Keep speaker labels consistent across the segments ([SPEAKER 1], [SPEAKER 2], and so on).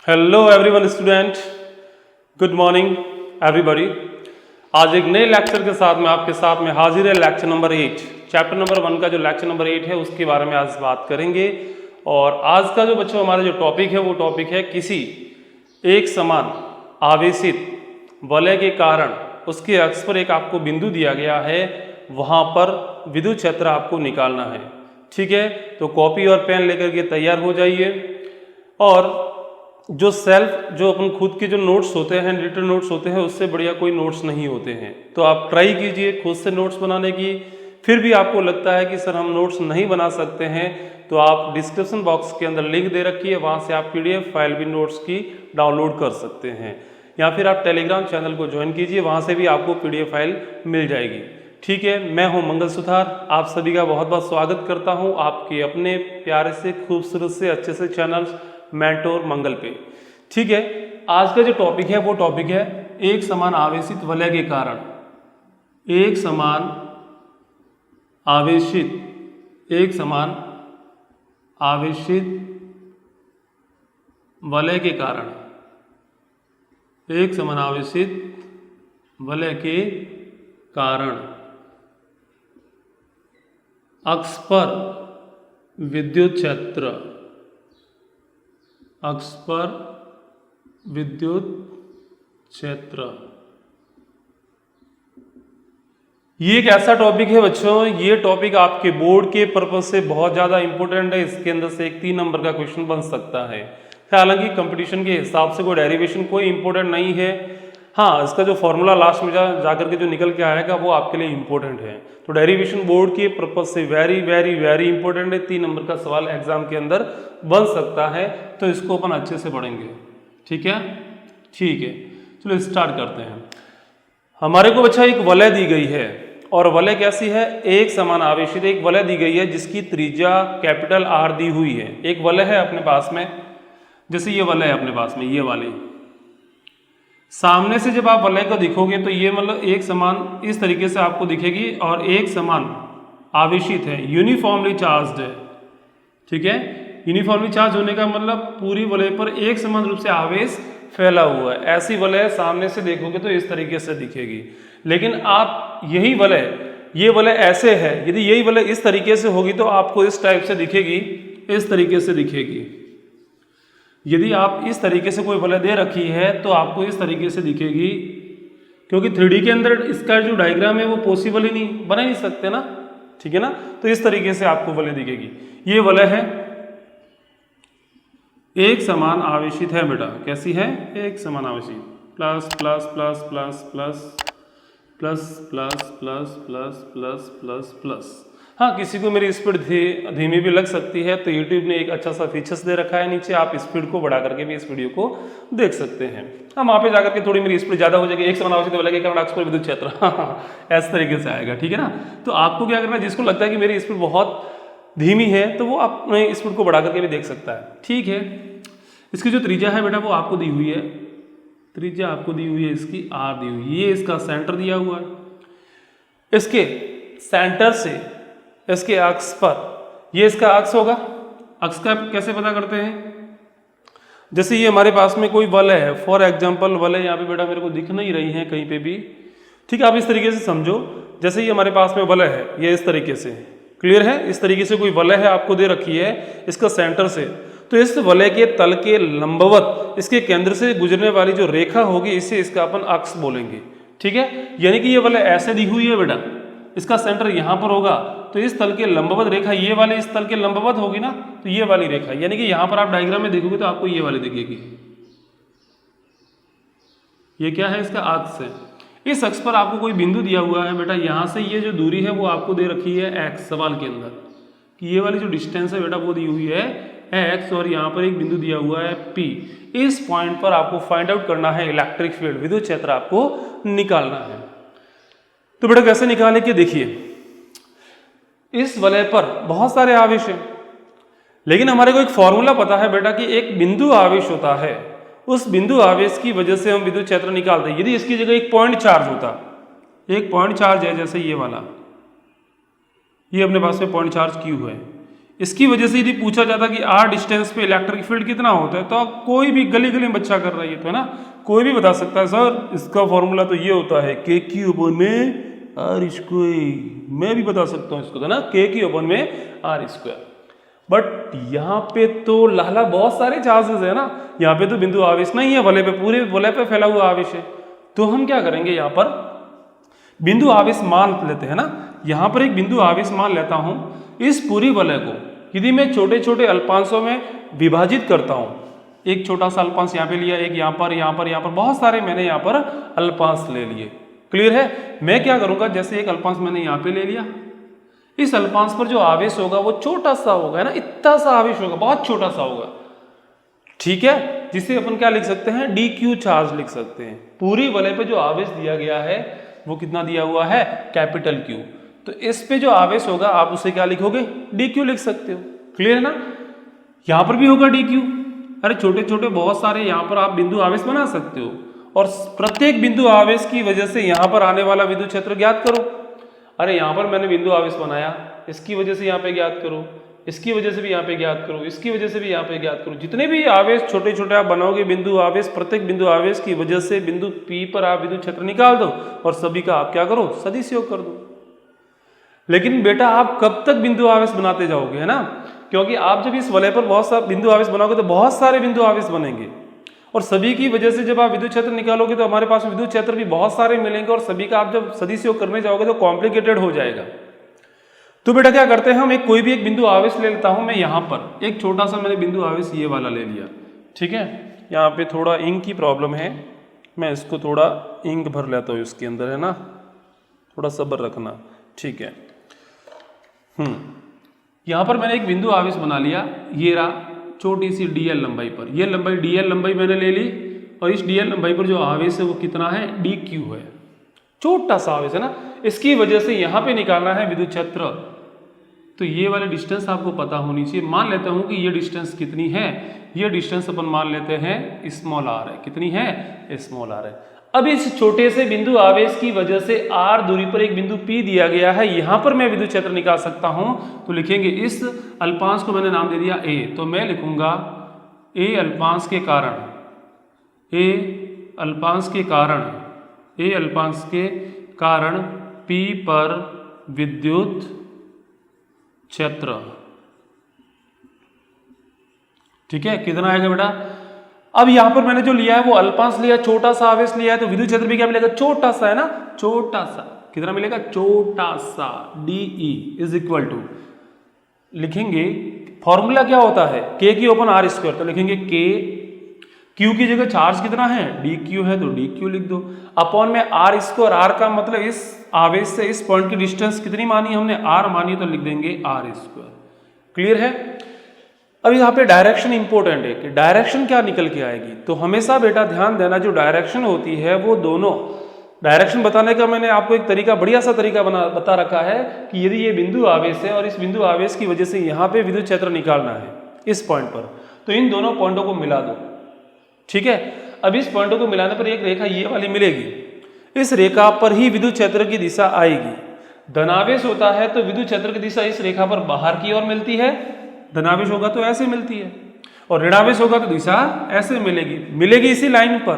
[SPEAKER 1] Hello everyone student, good morning everybody. आज एक नए लेक्चर के साथ में आपके साथ में हाजिर है। लेक्चर नंबर 8, चैप्टर नंबर 1 का जो लेक्चर नंबर 8 है उसके बारे में आज बात करेंगे। और आज का जो बच्चों हमारा जो टॉपिक है वो टॉपिक है किसी एक समान आवेशित वलय के कारण उसके अक्ष पर एक आपको बिंदु दिया गया है, वहाँ पर विद्युत क्षेत्र आपको निकालना है। ठीक है, तो कॉपी और पेन लेकर के तैयार हो जाइए। और जो जो अपन खुद के जो नोट्स होते हैं, रिटन नोट्स होते हैं, उससे बढ़िया कोई नोट्स नहीं होते हैं। तो आप ट्राई कीजिए खुद से नोट्स बनाने की। फिर भी आपको लगता है कि सर हम नोट्स नहीं बना सकते हैं, तो आप डिस्क्रिप्शन बॉक्स के अंदर लिंक दे रखी है, वहाँ से आप PDF फाइल भी नोट्स की डाउनलोड कर सकते हैं। या फिर आप टेलीग्राम चैनल को ज्वाइन कीजिए, वहाँ से भी आपको PDF फाइल मिल जाएगी। ठीक है, मैं हूँ मंगल सुथार, आप सभी का बहुत बहुत स्वागत करता हूँ आपके अपने प्यारे से खूबसूरत से अच्छे से चैनल मेंटोर मंगल पे। ठीक है, आज का जो टॉपिक है वो टॉपिक है एक समान आवेशित वलय के कारण। एक समान आवेशित वलय के कारण, एक समान आवेशित वलय के कारण अक्ष पर विद्युत क्षेत्र, अक्ष पर विद्युत क्षेत्र, ये एक ऐसा टॉपिक है बच्चों, ये टॉपिक आपके बोर्ड के पर्पज से बहुत ज़्यादा इंपॉर्टेंट है। इसके अंदर से एक 3 नंबर का क्वेश्चन बन सकता है। हालांकि कंपटीशन के हिसाब से कोई डेरिवेशन कोई इंपॉर्टेंट नहीं है। हाँ, इसका जो फॉर्मूला लास्ट में जाकर के जो निकल के आएगा वो आपके लिए इंपॉर्टेंट है। तो डेरिवेशन बोर्ड के पर्पज से वेरी वेरी वेरी इंपॉर्टेंट है। 3 नंबर का सवाल एग्जाम के अंदर बन सकता है, तो इसको अपन अच्छे से पढ़ेंगे। ठीक है, ठीक है, चलो स्टार्ट करते हैं। हमारे को बच्चा एक वलय दी गई है, और वलय कैसी है? एक समान आवेशित एक वलय दी गई है जिसकी त्रिज्या कैपिटल R दी हुई है। एक वलय है अपने पास में, जैसे ये वलय है अपने पास में, ये वाली सामने से जब आप वलय को दिखोगे तो ये मतलब एक समान इस तरीके से आपको दिखेगी, और एक समान आवेशित है, यूनिफॉर्मली चार्ज्ड है। ठीक है, यूनिफॉर्मली चार्ज होने का मतलब पूरी वलय पर एक समान रूप से आवेश फैला हुआ है। ऐसी वलय सामने से देखोगे तो इस तरीके से दिखेगी। लेकिन आप यही वलय, ये वलय ऐसे है, यदि यही वलय इस तरीके से होगी तो आपको इस टाइप से दिखेगी, इस तरीके से दिखेगी। यदि आप इस तरीके से कोई वलय दे रखी है तो आपको इस तरीके से दिखेगी, क्योंकि 3D के अंदर इसका जो डायग्राम है वो पॉसिबल ही नहीं, बना नहीं सकते ना। ठीक है ना, तो इस तरीके से आपको वलय दिखेगी। ये वलय है एक समान आवेशित है बेटा। कैसी है? एक समान आवेशित, plus plus plus plus plus plus plus plus plus plus plus plus. हाँ, किसी को मेरी स्पीड धीमी भी लग सकती है, तो YouTube ने एक अच्छा सा फीचर्स दे रखा है नीचे, आप स्पीड को बढ़ा करके भी इस वीडियो को देख सकते हैं। हम वहाँ पे जाकर के थोड़ी मेरी स्पीड ज़्यादा हो जाएगी। एक समान आवेशित वलय के कारण अक्ष पर विद्युत क्षेत्र ऐसे तरीके से आएगा। ठीक है ना, तो आपको क्या करना है, जिसको लगता है कि मेरी स्पीड बहुत धीमी है तो वो अपने स्पीड को बढ़ा करके भी देख सकता है। ठीक है, इसकी जो त्रिज्या है बेटा वो आपको दी हुई है, त्रिज्या आपको दी हुई है, इसकी R दी हुई है। ये इसका सेंटर दिया हुआ है, इसके सेंटर से इसके अक्ष पर, ये इसका अक्ष होगा। अक्ष का कैसे पता करते हैं? जैसे ये हमारे पास में कोई वलय है, फॉर एग्जाम्पल वलय यहाँ पे बेटा मेरे को दिख नहीं रही है कहीं पे भी। ठीक है, आप इस तरीके से समझो, जैसे ये हमारे पास में वलय है, ये इस तरीके से, क्लियर है? इस तरीके से कोई वलय है आपको दे रखी है इसका सेंटर से, तो इस वलय के तल के लंबवत इसके केंद्र से गुजरने वाली जो रेखा होगी इसे इसका अपन अक्ष बोलेंगे। ठीक है, यानी कि ये वलय ऐसे दी हुई है बेटा, इसका सेंटर यहाँ पर होगा, तो इस तल के लंबवत रेखा ये वाली इस तल के लंबवत होगी ना, तो ये वाली रेखा, यानी कि यहाँ पर आप डायग्राम में देखोगे तो आपको ये वाली दिखेगी। ये क्या है? इसका अक्ष है। इस अक्ष पर आपको कोई बिंदु दिया हुआ है बेटा, यहाँ से ये जो दूरी है वो आपको दे रखी है x, सवाल के अंदर कि ये वाली जो डिस्टेंस है बेटा वो दी हुई है x, और यहाँ पर एक बिंदु दिया हुआ है P। इस पॉइंट पर आपको फाइंड आउट करना है इलेक्ट्रिक फील्ड, विद्युत क्षेत्र आपको निकालना है। तो बेटा कैसे निकाले कि देखिए, इस वलय पर बहुत सारे आवेश हैं, लेकिन हमारे को एक फॉर्मूला पता है बेटा कि एक बिंदु आवेश होता है, उस बिंदु आवेश की वजह से हम विद्युत क्षेत्र निकालते हैं। यदि इसकी जगह एक पॉइंट चार्ज होता, एक पॉइंट चार्ज है जैसे ये वाला, ये अपने पास में पॉइंट चार्ज क्यू है, इसकी वजह से यदि पूछा जाता कि आर डिस्टेंस पे इलेक्ट्रिक फील्ड कितना होता है, तो कोई भी गली गली में बच्चा कर रहा है तो है ना, कोई भी बता सकता है सर इसका फॉर्मूला तो ये होता है के क्यू अपन में आर स्क्वायर। मैं भी बता सकता हूँ इसको, है ना, के क्यू अपन में आर स्क्वायर। बट यहाँ पे तो लाला बहुत सारे चार्जेस है ना, यहाँ पे तो बिंदु आवेश नहीं है, वलय पे पूरे वलय पे फैला हुआ आवेश है। तो हम क्या करेंगे, यहाँ पर बिंदु आवेश मान लेते हैं ना, यहाँ पर एक बिंदु आवेश मान लेता हूँ। इस पूरी वलय को यदि मैं छोटे छोटे अल्पांशों में विभाजित करता हूँ, एक छोटा सा अल्पांश यहाँ पे लिया, एक यहाँ पर, यहाँ पर, यहाँ पर, बहुत सारे मैंने यहाँ पर अल्पांश ले लिए। क्लियर है। मैं क्या करूँगा, जैसे एक अल्पांश मैंने यहाँ पे ले लिया, इस अल्पांश पर जो आवेश होगा वो छोटा सा होगा, है ना, इतना सा आवेश होगा, बहुत छोटा सा होगा, ठीक है, जिसे अपन क्या लिख सकते हैं, डी क्यू चार्ज लिख सकते हैं। पूरी वलय पे जो आवेश दिया गया है वो कितना दिया हुआ है, कैपिटल क्यू। तो इस पे जो आवेश होगा आप उसे क्या लिखोगे, डी क्यू लिख सकते हो। क्लियर है ना। यहां पर भी होगा डी क्यू। अरे छोटे छोटे बहुत सारे यहां पर आप बिंदु आवेश बना सकते हो, और प्रत्येक बिंदु आवेश की वजह से यहां पर आने वाला विद्युत क्षेत्र ज्ञात करो। अरे यहां पर मैंने बिंदु आवेश बनाया, इसकी वजह से यहां पे ज्ञात करो, इसकी वजह से भी यहाँ पे ज्ञात करो, इसकी वजह से भी यहाँ पे ज्ञात करो। जितने भी आवेश छोटे छोटे आप बनाओगे बिंदु आवेश, प्रत्येक बिंदु आवेश की वजह से बिंदु P पर आप विद्युत क्षेत्र निकाल दो और सभी का आप क्या करो, सदिश योग कर दो। लेकिन बेटा आप कब तक बिंदु आवेश बनाते जाओगे, है ना, क्योंकि आप जब इस वलय पर बहुत सारे बिंदु आवेश बनाओगे तो बहुत सारे बिंदु आवेश बनेंगे, और सभी की वजह से जब आप विद्युत क्षेत्र निकालोगे तो हमारे पास विद्युत क्षेत्र भी बहुत सारे मिलेंगे, और सभी का आप जब सदिश योग करने जाओगे तो कॉम्प्लिकेटेड हो जाएगा। तो बेटा क्या करते हैं, हम कोई भी एक बिंदु आवेश ले लेता हूं। मैं यहां पर एक छोटा सा मैंने बिंदु आवेश ये वाला ले लिया, ठीक है। यहाँ पे थोड़ा इंक की प्रॉब्लम है, मैं इसको थोड़ा इंक भर लेता हूँ इसके अंदर, है ना, थोड़ा सब्र रखना, ठीक है। यहाँ पर मैंने एक बिंदु आवेश बना लिया, ये रहा छोटी सी dl लंबाई पर, ये लंबाई dl लंबाई मैंने ले ली, और इस dl लंबाई पर जो आवेश है वो कितना है, dq है, छोटा सा आवेश है ना। इसकी वजह से यहाँ पे निकालना है विद्युत क्षेत्र, तो ये वाली डिस्टेंस आपको पता होनी चाहिए। मान लेता हूँ कि ये डिस्टेंस कितनी है, ये डिस्टेंस अपन मान लेते हैं स्मॉल r है, कितनी है, स्मॉल r है। अब इस छोटे से बिंदु आवेश की वजह से r दूरी पर एक बिंदु P दिया गया है, यहाँ पर मैं विद्युत क्षेत्र निकाल सकता हूँ। तो लिखेंगे इस अल्पांश को मैंने नाम दे दिया a, तो मैं लिखूंगा a अल्पांश के कारण, a अल्पांश के कारण, a अल्पांश के कारण P पर विद्युत क्षेत्र, ठीक है, कितना आएगा बेटा। अब यहां पर मैंने जो लिया है वो अल्पांश लिया, छोटा सा आवेश लिया है, तो विद्युत क्षेत्र भी क्या मिलेगा, छोटा सा, है ना, छोटा सा, कितना मिलेगा, छोटा सा, DE इज इक्वल टू, लिखेंगे फॉर्मूला क्या होता है, k Q upon are square, तो लिखेंगे के क्यू की जगह चार्ज कितना है, DQ है, तो DQ लिख दो, अपॉन में आर स्क्वायर, आर का मतलब इस आवेश से इस पॉइंट की डिस्टेंस कितनी मानी हमने, R मानी, तो लिख देंगे R स्क्वायर। क्लियर है। अब यहाँ पे डायरेक्शन इंपॉर्टेंट है कि डायरेक्शन क्या निकल के आएगी, तो हमेशा बेटा ध्यान देना जो डायरेक्शन होती है वो दोनों, डायरेक्शन बताने का मैंने आपको एक तरीका, बढ़िया सा तरीका बता रखा है कि यदि ये बिंदु आवेश है और इस बिंदु आवेश की वजह से यहाँ पे विद्युत क्षेत्र निकालना है इस पॉइंट पर, तो इन दोनों पॉइंटों को मिला दो, ठीक है। अब इस पॉइंटों को मिलाने पर एक रेखा ये वाली मिलेगी, इस रेखा पर ही विद्युत क्षेत्र की दिशा आएगी। धनावेश होता है तो विद्युत क्षेत्र की दिशा इस रेखा पर बाहर की ओर मिलती है, धनावेश होगा तो ऐसे मिलती है, और ऋणावेश होगा तो दिशा ऐसे मिलेगी इसी लाइन पर।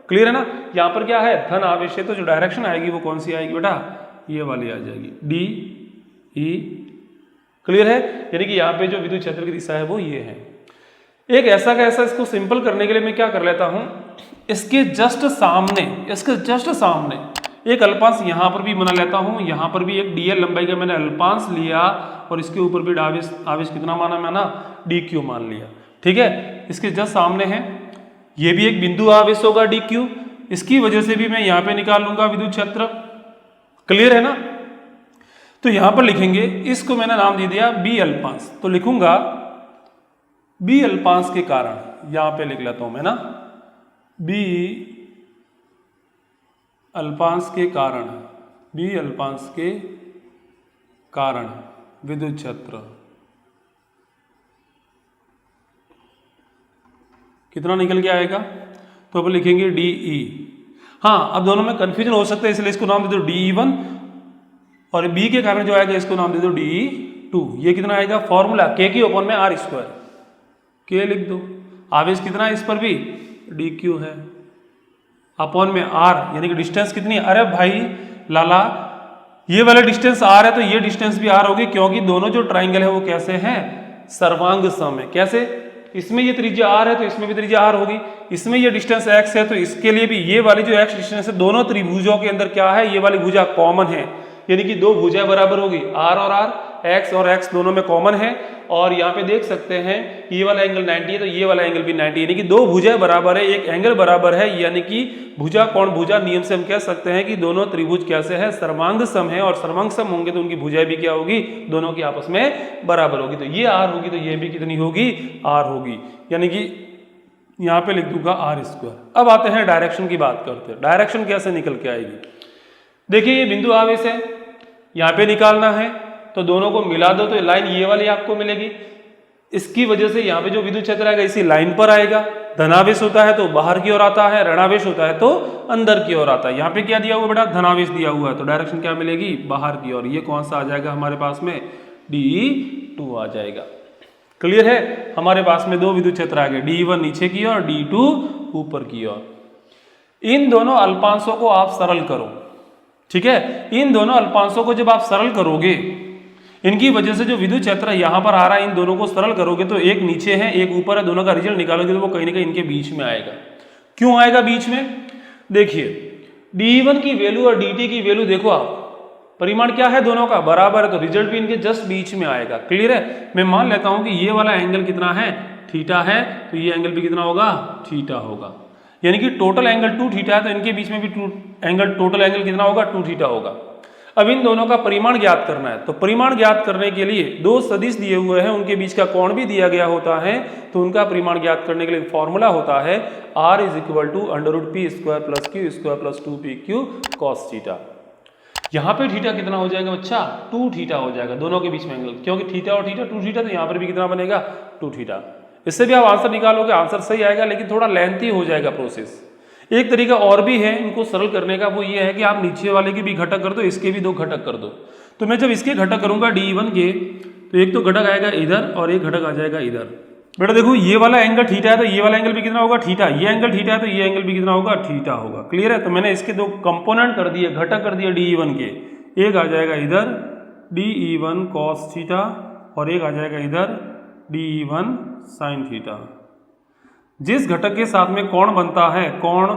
[SPEAKER 1] क्लियर है ना। यहाँ पर क्या है, धन आवेश है, तो जो डायरेक्शन आएगी वो कौन सी आएगी बेटा, ये वाली आ जाएगी, DE। क्लियर है। यानी कि यहाँ पे जो विद्युत क्षेत्र की दिशा है वो ये है। एक ऐसा का ऐसा, इसको सिंपल करने के लिए मैं क्या कर लेता हूं, इसके जस्ट सामने एक अल्पांश यहां पर भी बना लेता हूं, यहां पर भी एक dl लंबाई का मैंने अल्पांश लिया, और इसके ऊपर भी आवेश कितना माना मैंने, DQ मान लिया, ठीक है। इसके जस्ट सामने है, ये भी एक बिंदु आवेश होगा DQ, इसकी वजह से भी मैं यहां पे निकाल लूंगा विद्युत क्षेत्र। क्लियर है ना। तो यहां पर लिखेंगे, इसको मैंने नाम दे दिया B अल्पांश, तो लिखूंगा B अल्पांश के कारण, यहां पे लिख लेता हूं मैं ना, B अल्पांश के कारण, B अल्पांश के कारण विद्युत क्षेत्र कितना निकल के आएगा, तो अब लिखेंगे DE। हाँ, अब दोनों में कंफ्यूजन हो सकता है, इसलिए इसको नाम दे दो DE1, और B के कारण जो आएगा इसको नाम दे दो DE2। टू, ये कितना आएगा फॉर्मूला के की अपॉन में आर स्क्वायर, के लिख दो, आवेश कितना है इस पर भी डी क्यू है, अपॉन में आर यानी कि डिस्टेंस कितनी है, अरे भाई लाला ये वाला डिस्टेंस आर है तो ये डिस्टेंस भी आर होगी, क्योंकि दोनों जो ट्राइंगल है वो कैसे हैं सर्वांग सम है। कैसे, इसमें ये त्रिज्या आर है तो इसमें भी त्रिज्या आर होगी, इसमें ये डिस्टेंस एक्स है तो इसके लिए भी ये वाली जो एक्स डिस्टेंस है, दोनों त्रिभुजों के अंदर क्या है ये वाली भुजा कॉमन है, यानी कि दो भुजाएं बराबर होगी, आर और आर, एक्स और एक्स दोनों में कॉमन है। और यहाँ पे देख सकते हैं ये वाला एंगल 90 है तो ये वाला एंगल भी 90, यानी कि दो भुजाएं बराबर है, एक एंगल बराबर है, यानी कि भुजा कोण भुजा नियम से हम कह सकते हैं कि दोनों त्रिभुज कैसे है सर्वांग सम है, और सर्वांग सम होंगे तो उनकी भुजाएं भी क्या होगी दोनों की आपस में बराबर होगी, तो ये आर होगी तो ये भी कितनी होगी आर होगी, यानी कि यहाँ पे लिख दूंगा आर स्क्वायर। अब आते हैं डायरेक्शन की बात करते हैं, डायरेक्शन कैसे निकल के आएगी। देखिए ये बिंदु आवेश है, यहाँ पे निकालना है तो दोनों को मिला दो तो लाइन ये वाली आपको मिलेगी, इसकी वजह से यहाँ पे जो विद्युत क्षेत्र आएगा इसी लाइन पर आएगा, धनावेश होता है तो बाहर की ओर आता है, ऋणावेश होता है तो अंदर की ओर आता है। यहाँ पे क्या दिया हुआ बेटा धनावेश दिया हुआ है तो डायरेक्शन क्या मिलेगी बाहर की ओर, ये कौन सा आ जाएगा हमारे पास में D2 आ जाएगा। क्लियर है, हमारे पास में दो विद्युत क्षेत्र आ गए, D1 नीचे की ओर D2 ऊपर की ओर। इन दोनों अल्पांशों को आप सरल करो, ठीक है, इन दोनों अल्पांशों को जब आप सरल करोगे इनकी वजह से जो विद्युत क्षेत्र यहां पर आ रहा है इन दोनों को सरल करोगे तो एक नीचे है एक ऊपर है, दोनों का रिजल्ट निकालोगे तो वो कहीं ना कहीं इनके बीच में आएगा। क्यों आएगा बीच में, देखिए D1 की वैल्यू और DT की वैल्यू देखो आप, परिमाण क्या है दोनों का बराबर है तो रिजल्ट भी इनके जस्ट बीच में आएगा। क्लियर है, मैं मान लेता हूं कि ये वाला एंगल कितना है थीटा है तो ये एंगल भी कितना होगा थीटा होगा, यानी कि टोटल एंगल 2 थीटा है तो इनके बीच में भी टोटल एंगल कितना होगा 2 थीटा होगा। अब इन दोनों का परिमाण ज्ञात करना है तो परिमाण ज्ञात करने के लिए दो सदिश दिए हुए हैं उनके बीच का कोण भी दिया गया होता है, तो उनका परिमाण ज्ञात करने के लिए फॉर्मूला होता है R = √p² + q² + 2pq cos theta. यहाँ पे थीटा कितना हो जाएगा बच्चा 2 थीटा हो जाएगा, दोनों के बीच में एंगल, क्योंकि थीटा और थीटा 2 थीटा तो यहाँ पर भी कितना बनेगा 2 थीटा। इससे भी आप आंसर निकालोगे, आंसर सही आएगा लेकिन थोड़ा लेंथी हो जाएगा प्रोसेस। एक तरीका और भी है इनको सरल करने का, वो ये है कि आप नीचे वाले के भी घटक कर दो, इसके भी 2 घटक कर दो। तो मैं जब इसके घटक करूंगा D1 के तो एक तो घटक आएगा इधर और एक घटक आ जाएगा इधर। बेटा देखो ये वाला एंगल थीटा है तो ये वाला एंगल भी कितना होगा थीटा, ये एंगल थीटा है तो ये एंगल भी कितना होगा थीटा होगा। क्लियर है, तो मैंने इसके 2 कंपोनेंट कर दिए, घटक कर दिए D1 के, एक आ जाएगा इधर DE1 cos थीटा और एक आ जाएगा इधर DE1 sin थीटा। जिस घटक के साथ में कोण बनता है, कोण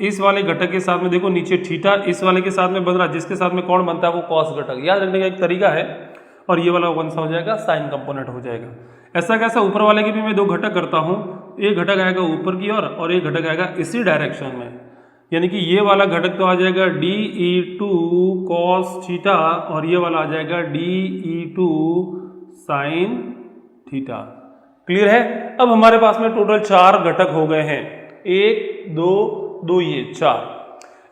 [SPEAKER 1] इस वाले घटक के साथ में देखो नीचे थीटा इस वाले के साथ में बन रहा है, जिसके साथ में कोण बनता है वो कॉस घटक, याद रखने का एक तरीका है। और ये वाला कौन सा हो जाएगा साइन कंपोनेंट हो जाएगा। ऐसा कैसा, ऊपर वाले के भी मैं 2 घटक करता हूँ, एक घटक आएगा ऊपर की ओर और एक घटक आएगा इसी डायरेक्शन में, यानी कि ये वाला घटक तो आ जाएगा DE2 cos थीटा और ये वाला आ जाएगा DE2 sin थीटा। क्लियर है, अब हमारे पास में टोटल 4 घटक हो गए हैं, 1 2 2 ये 4।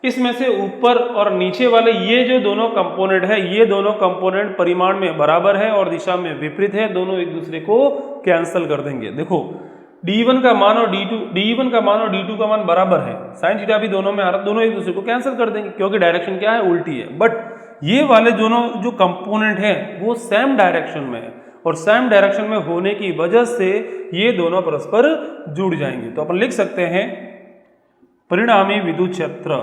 [SPEAKER 1] इसमें से ऊपर और नीचे वाले ये जो दोनों कंपोनेंट है ये दोनों कंपोनेंट परिमाण में बराबर है और दिशा में विपरीत है, दोनों एक दूसरे को कैंसिल कर देंगे। देखो D1 का मान और D1 का मान और D2 का मान बराबर है, साइन थीटा भी दोनों में आ रहा, दोनों एक दूसरे को कैंसिल कर देंगे क्योंकि डायरेक्शन क्या है उल्टी है। बट ये वाले दोनों जो कंपोनेंट है वो सेम डायरेक्शन में है और सेम डायरेक्शन में होने की वजह से ये दोनों परस्पर जुड़ जाएंगे। तो अपन लिख सकते हैं परिणामी विद्युत क्षेत्र,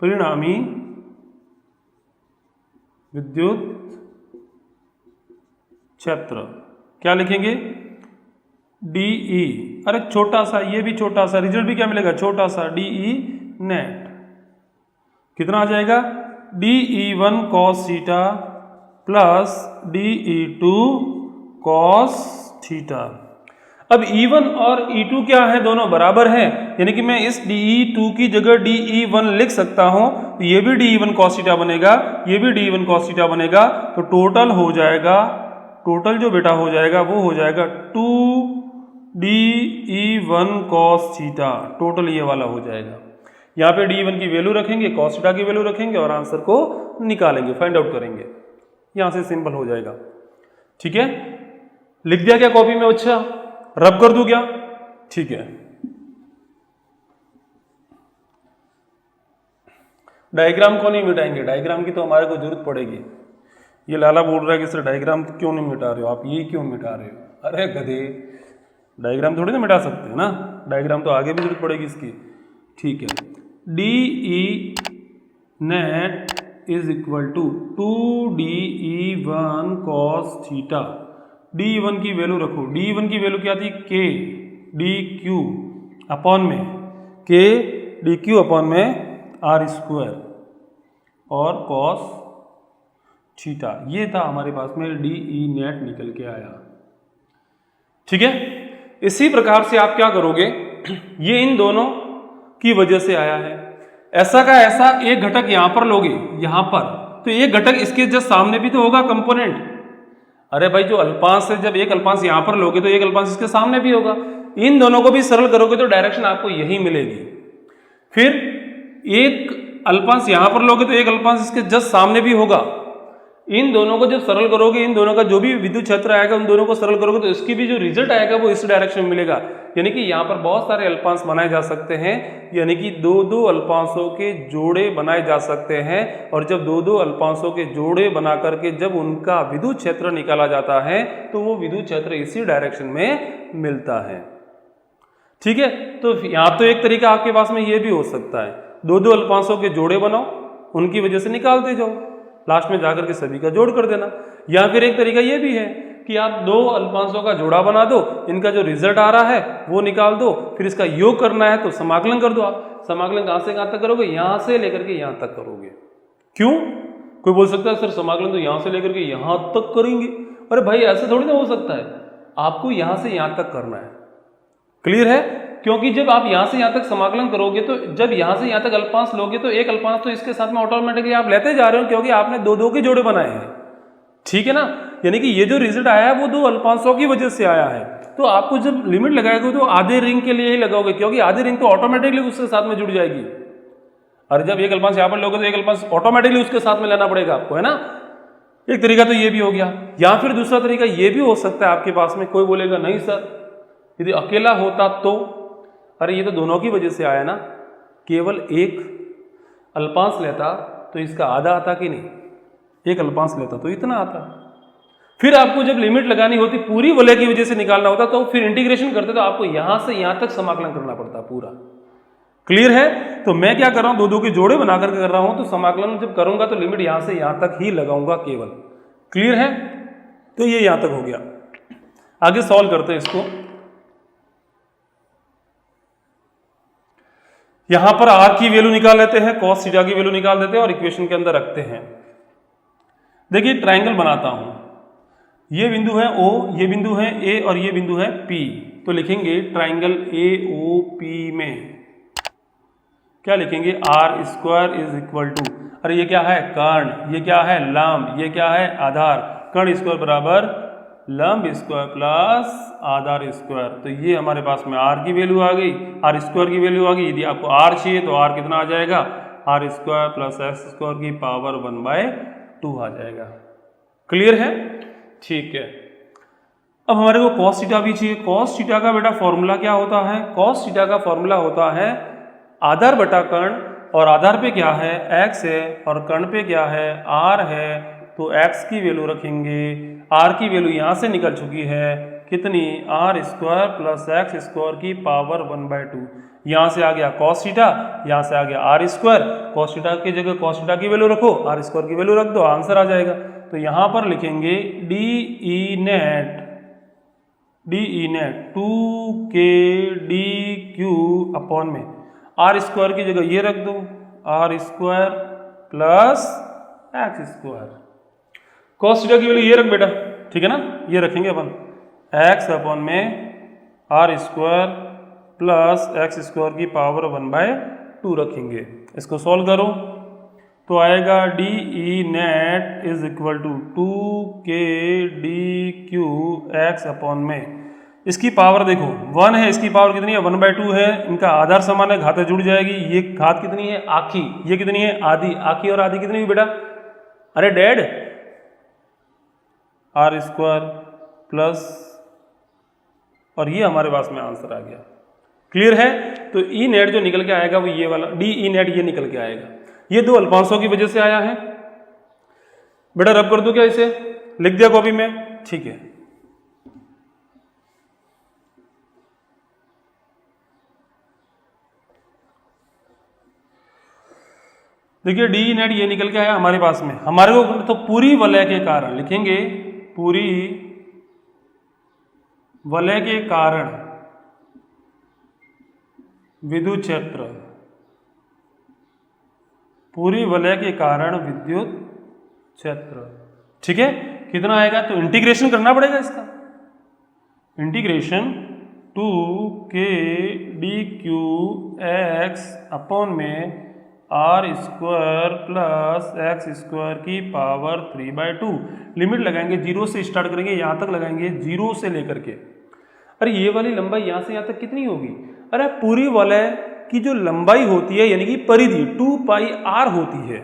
[SPEAKER 1] परिणामी विद्युत क्षेत्र क्या लिखेंगे DE, अरे छोटा सा, ये भी छोटा सा, रिजल्ट भी क्या मिलेगा छोटा सा DE नेट कितना आ जाएगा DE1 cos theta plus DE2 cos theta. अब E1 और E2 क्या है दोनों बराबर हैं, यानी कि मैं इस DE2 की जगह DE1 लिख सकता हूं, तो ये भी DE1 cos थीटा बनेगा, ये भी DE1 cos थीटा बनेगा, तो टोटल हो जाएगा, टोटल जो बेटा हो जाएगा वो हो जाएगा 2DE1 cos थीटा, टोटल ये वाला हो जाएगा। यहाँ पे D1 की वैल्यू रखेंगे, cos थीटा की वैल्यू रखेंगे और आंसर को निकालेंगे, फाइंड आउट करेंगे, यहां से सिंपल हो जाएगा। ठीक है, लिख दिया क्या कॉपी में, अच्छा रब कर दूं क्या, ठीक है। डायग्राम को नहीं मिटाएंगे, डायग्राम की तो हमारे को जरूरत पड़ेगी। ये लाला बोल रहा है कि सर डायग्राम क्यों नहीं मिटा रहे हो आप, ये क्यों मिटा रहे हो? अरे गधे, डायग्राम थोड़ी ना मिटा सकते हैं ना, डायग्राम तो आगे भी जरूरत पड़ेगी इसकी। ठीक है, D E net is equal to 2DE1 cos theta. DE1 की वैल्यू रखो, DE1 की वैल्यू क्या थी? K DQ अपॉन में K DQ अपॉन में R स्क्वायर और cos थीटा। ये था हमारे पास में DE नेट निकल के आया। ठीक है, इसी प्रकार से आप क्या करोगे, ये इन दोनों की वजह से आया है। ऐसा का ऐसा एक घटक यहां पर लोगे, यहां पर, तो एक घटक इसके जस्ट सामने भी तो होगा कंपोनेंट। अरे भाई, जो अल्पांश है, जब एक अल्पांश यहां पर लोगे तो एक अल्पांश इसके सामने भी होगा। इन दोनों को भी सरल करोगे तो डायरेक्शन आपको यही मिलेगी। फिर एक अल्पांश यहां पर लोगे तो एक अल्पांश इसके जस्ट सामने भी होगा। इन दोनों को जब सरल करोगे, इन दोनों का जो भी विद्युत क्षेत्र आएगा उन दोनों को सरल करोगे तो इसकी भी जो रिजल्ट आएगा वो इस डायरेक्शन में मिलेगा। यानी कि यहाँ पर बहुत सारे अल्पांश बनाए जा सकते हैं, यानी कि दो दो अल्पांशों के जोड़े बनाए जा सकते हैं। और जब दो दो अल्पांशों के जोड़े बना करके जब उनका विद्युत क्षेत्र निकाला जाता है तो वो विद्युत क्षेत्र इसी डायरेक्शन में मिलता है। ठीक है, तो यहाँ तो एक तरीका आपके पास में ये भी हो सकता है, दो दो अल्पांशों के जोड़े बनाओ, उनकी वजह से निकालते जाओ, लास्ट में जाकर के सभी का जोड़ कर देना। या फिर एक तरीका ये भी है कि आप दो अल्पांशों का जोड़ा बना दो, इनका जो रिजल्ट आ रहा है वो निकाल दो, फिर इसका योग करना है तो समाकलन कर दो। आप समाकलन कहाँ से कहाँ तक करोगे? यहाँ से लेकर के यहाँ तक करोगे। क्यों? कोई बोल सकता है सर समाकलन तो यहाँ से लेकर के यहाँ तक करेंगे। अरे भाई, ऐसे थोड़ी ना हो सकता है, आपको यहाँ से यहाँ तक करना है। क्लियर है? क्योंकि जब आप यहाँ से यहाँ तक समाकलन करोगे तो जब यहाँ से यहाँ तक अल्पांश लोगे तो एक अल्पांश तो इसके साथ में ऑटोमेटिकली आप लेते जा रहे हो, क्योंकि आपने दो दो के जोड़े बनाए हैं। ठीक है ना? यानी कि ये जो रिजल्ट आया है वो दो अल्पांशों की वजह से आया है। तो आपको जब लिमिट लगाएगा तो आधे रिंग के लिए ही लगाओगे, क्योंकि आधे रिंग तो ऑटोमेटिकली उसके साथ में जुड़ जाएगी। और जब एक अल्पांश यहाँ पर लोगे तो एक अल्पांश ऑटोमेटिकली उसके साथ में लेना पड़ेगा आपको, है ना? एक तरीका तो ये भी हो गया। या फिर दूसरा तरीका ये भी हो सकता है आपके पास में, कोई बोलेगा नहीं सर यदि अकेला होता तो, अरे ये तो दोनों की वजह से आया ना, केवल एक अल्पांश लेता तो इसका आधा आता कि नहीं, एक अल्पांश लेता तो इतना आता। फिर आपको जब लिमिट लगानी होती पूरी वलय की वजह से निकालना होता तो फिर इंटीग्रेशन करते तो आपको यहां से यहां तक समाकलन करना पड़ता पूरा। क्लियर है? तो मैं क्या कर रहा हूं, दो दो के जोड़े बना करके कर रहा हूं, तो समाकलन जब करूंगा तो लिमिट यहां से यहां तक ही लगाऊंगा केवल। क्लियर है? तो ये यहां तक हो गया। आगे सॉल्व करते हैं इसको। यहां पर r की वैल्यू निकाल लेते हैं, cos थीटा की वैल्यू निकाल देते हैं और इक्वेशन के अंदर रखते हैं। देखिए ट्रायंगल बनाता हूं, ये बिंदु है O, ये बिंदु है A और ये बिंदु है P। तो लिखेंगे ट्रायंगल AOP में क्या लिखेंगे? r square is equal to, अरे ये क्या है? कर्ण। ये क्या है? लंब। ये क्या है? आधार। कर्ण स्क्वायर बराबर लंब स्क्वायर प्लस आधार स्क्वायर। तो ये हमारे पास में r की वैल्यू आ गई, r स्क्वायर की वैल्यू आ गई। यदि आपको r चाहिए तो r कितना आ जाएगा? r square plus x square की पावर 1/2 आ जाएगा। क्लियर है? ठीक है। अब हमारे को cos थीटा भी चाहिए। cos थीटा का बेटा फॉर्मूला क्या होता है? cos थीटा का फॉर्मूला होता है आधार बटा कर्ण, और आधार पे क्या है? x है, और कर्ण पे क्या है? r है। तो x की वैल्यू रखेंगे, r की वैल्यू यहाँ से निकल चुकी है कितनी? r square plus x square की पावर 1/2। यहाँ से आ गया cos थीटा, यहाँ से आ गया r स्क्वायर। cos थीटा की जगह cos थीटा की वैल्यू रखो, r स्क्वायर की वैल्यू रख दो, आंसर आ जाएगा। तो यहाँ पर लिखेंगे DE net 2k dq upon में r स्क्वायर की जगह ये रख दो, r square plus x square. cos theta की वैल्यू ये रख बेटा, ठीक है ना? ये रखेंगे अपन x अपॉन में r square plus x square की पावर 1/2 रखेंगे। इसको सॉल्व करो तो आएगा DE net is equal to 2k dq x upon में, इसकी पावर देखो 1 है, इसकी पावर कितनी है? 1/2 है। इनका आधार समान है, घातें जुड़ जाएगी। ये घात कितनी है? आखी। ये कितनी है? आधी। आखी और आधी कितनी हुई बेटा? अरे डेड, r स्क्वायर प्लस, और ये हमारे पास में आंसर आ गया। क्लियर है? तो ई नेट जो निकल के आएगा वो ये वाला DE नेट ये निकल के आएगा। ये दो अल्पांशों की वजह से आया है। बेटा रब कर दूं क्या इसे? लिख दिया कॉपी में, ठीक है। देखिए डी नेट ये निकल के आया हमारे पास में। हमारे को तो पूरी वलय के कारण लिखेंगे, पूरी वलय के कारण विद्युत क्षेत्र, पूरी वलय के कारण विद्युत क्षेत्र, ठीक है। कितना आएगा? तो इंटीग्रेशन करना पड़ेगा इसका, integration 2k D Q x upon में are square plus x square की पावर 3/2। लिमिट लगाएंगे, जीरो से स्टार्ट करेंगे, यहाँ तक लगाएंगे, जीरो से लेकर के। अरे ये वाली लंबाई यहाँ से यहाँ तक कितनी होगी? अरे पूरी वलय की जो लंबाई होती है यानी कि परिधि 2πr होती है,